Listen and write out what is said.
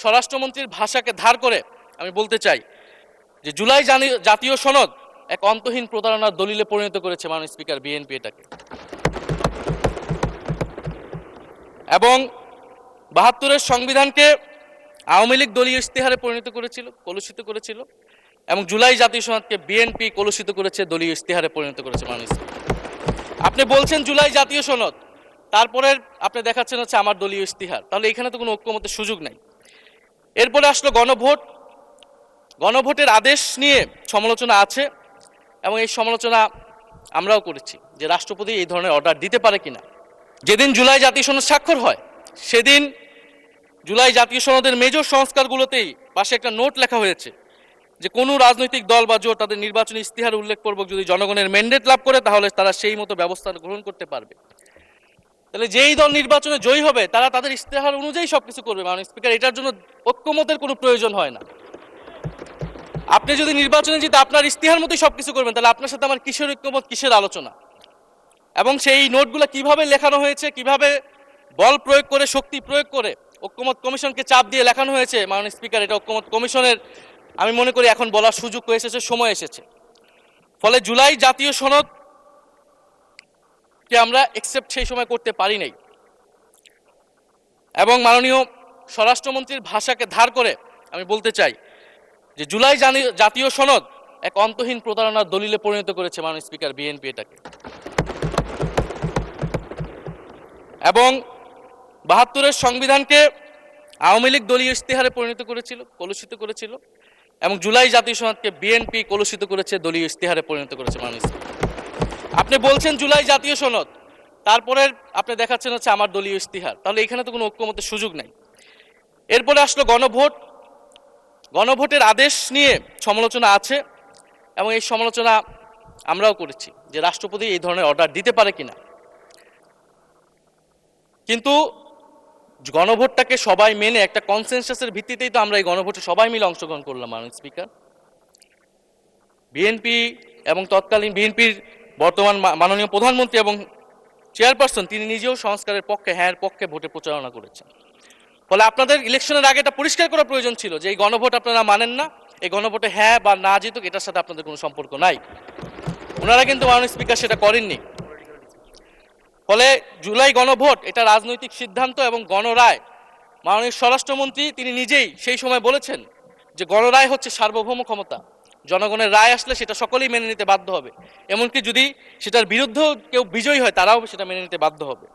স্বরাষ্ট্রমন্ত্রীর ভাষাকে ধার করে আমি বলতে চাই যে জুলাই জাতীয় সনদ এক অন্তহীন প্রতারণার দলিলে পরিণত করেছে মাননীয় স্পিকার বিএনপি এটাকে। এবং ৭২-এর সংবিধানকে আওয়ামী লীগ দলীয় ইশতেহারে পরিণত করেছিল, কলুষিত করেছিল, এবং জুলাই জাতীয় সনদকে বিএনপি কলুষিত করেছে, দলীয় ইশতেহারে পরিণত করেছে মাননীয় স্পিকার। আপনি বলছেন জুলাই জাতীয় সনদ, তারপরে আপনি দেখাচ্ছেন হচ্ছে আমার দলীয় ইশতেহার, তাহলে এখানে তো কোনো ঐক্যমতের সুযোগ নাই। এরপরে আসলো গণভোট। গণভোটের আদেশ নিয়ে সমালোচনা আছে এবং এই সমালোচনা আমরাও করেছি যে রাষ্ট্রপতি এই ধরনের অর্ডার দিতে পারে কিনা। যেদিন জুলাই জাতীয় সনদ স্বাক্ষর হয় সেদিন জুলাই জাতীয় সনদের মেজর সংস্কারগুলোতেই পাশে একটা নোট লেখা হয়েছে যে কোনো রাজনৈতিক দল বা জোট তাদের নির্বাচনী ইশতেহার উল্লেখপূর্বক যদি জনগণের ম্যান্ডেট লাভ করে তাহলে তারা সেই মতো ব্যবস্থা গ্রহণ করতে পারবে। তাহলে যেই দল নির্বাচনে জয়ী হবে তারা তাদের ইশতেহার অনুযায়ী সবকিছু করবে মাননীয় স্পিকার। এটার জন্য ঐক্যমতের কোনো প্রয়োজন হয় না। আপনি যদি নির্বাচনে জিতে আপনার ইশতেহার মতোই সবকিছু করবেন তাহলে আপনার সাথে আমার কিসের ঐক্যমত, কিসের আলোচনা? এবং সেই নোটগুলো কিভাবে লেখানো হয়েছে, কিভাবে বল প্রয়োগ করে, শক্তি প্রয়োগ করে ঐক্যমত কমিশনকে চাপ দিয়ে লেখানো হয়েছে মাননীয় স্পিকার, এটা ঐক্যমত কমিশনের আমি মনে করি এখন বলার সুযোগ হয়ে এসেছে, সময় এসেছে। ফলে জুলাই জাতীয় সনদকে আমরা একসেপ্ট সেই সময় করতে পারি নাই। এবং মাননীয় স্বরাষ্ট্রমন্ত্রীর ভাষাকে ধার করে আমি বলতে চাই যে জুলাই জাতীয় সনদ এক অন্তহীন প্রতারণার দলিলে পরিণত করেছে মাননীয় স্পিকার বিএনপি এটাকে। এবং ৭২-এর সংবিধানকে আওয়ামী লীগ দলীয় ইশতেহারে পরিণত করেছিল, কলুষিত করেছিল, এবং জুলাই জাতীয় সনদকে বিএনপি কলুষিত করেছে, দলীয় ইশতেহারে পরিণত করেছে মাননীয় স্পিকার। আপনি বলছেন জুলাই জাতীয় সনদ, তারপরে আপনি দেখাচ্ছেন হচ্ছে আমার দলীয় ইশতেহার, তাহলে এখানে তো কোনো ঐক্যমতের সুযোগ নাই। এরপরে আসলো গণভোট। গণভোটের আদেশ নিয়ে সমালোচনা আছে এবং এই সমালোচনা আমরাও করেছি যে রাষ্ট্রপতি এই ধরনের অর্ডার দিতে পারে কিনা। কিন্তু গণভোটটাকে সবাই মেনে একটা কনসেনসাসের ভিত্তিতেই তো আমরা এই গণভোটে সবাই মিলে অংশগ্রহণ করলাম মাননীয় স্পিকার। বিএনপি এবং তৎকালীন বিএনপির বর্তমান মাননীয় প্রধানমন্ত্রী এবং চেয়ারপারসন তিনি নিজেও সংস্কারের পক্ষে, হ্যাঁ পক্ষে ভোটে প্রচারণা করেছেন। ফলে আপনাদের ইলেকশনের আগে এটা পরিষ্কার করা প্রয়োজন ছিল যে এই গণভোট আপনারা মানেন না, এই গণভোটে হ্যাঁ বা না জিতুক এটার সাথে আপনাদের কোনো সম্পর্ক নাই। ওনারা কিন্তু মাননীয় স্পিকার সেটা করেননি। ফলে জুলাই গণভোট এটা রাজনৈতিক সিদ্ধান্ত এবং গণরায়। মাননীয় স্বরাষ্ট্রমন্ত্রী তিনি নিজেই সেই সময় বলেছেন যে গণরায় হচ্ছে সার্বভৌম ক্ষমতা, জনগণের রায় আসলে সেটা সকলেই মেনে নিতে বাধ্য হবে, এমনকি যদি সেটার বিরুদ্ধেও কেউ বিজয়ী হয় তারাও সেটা মেনে নিতে বাধ্য হবে।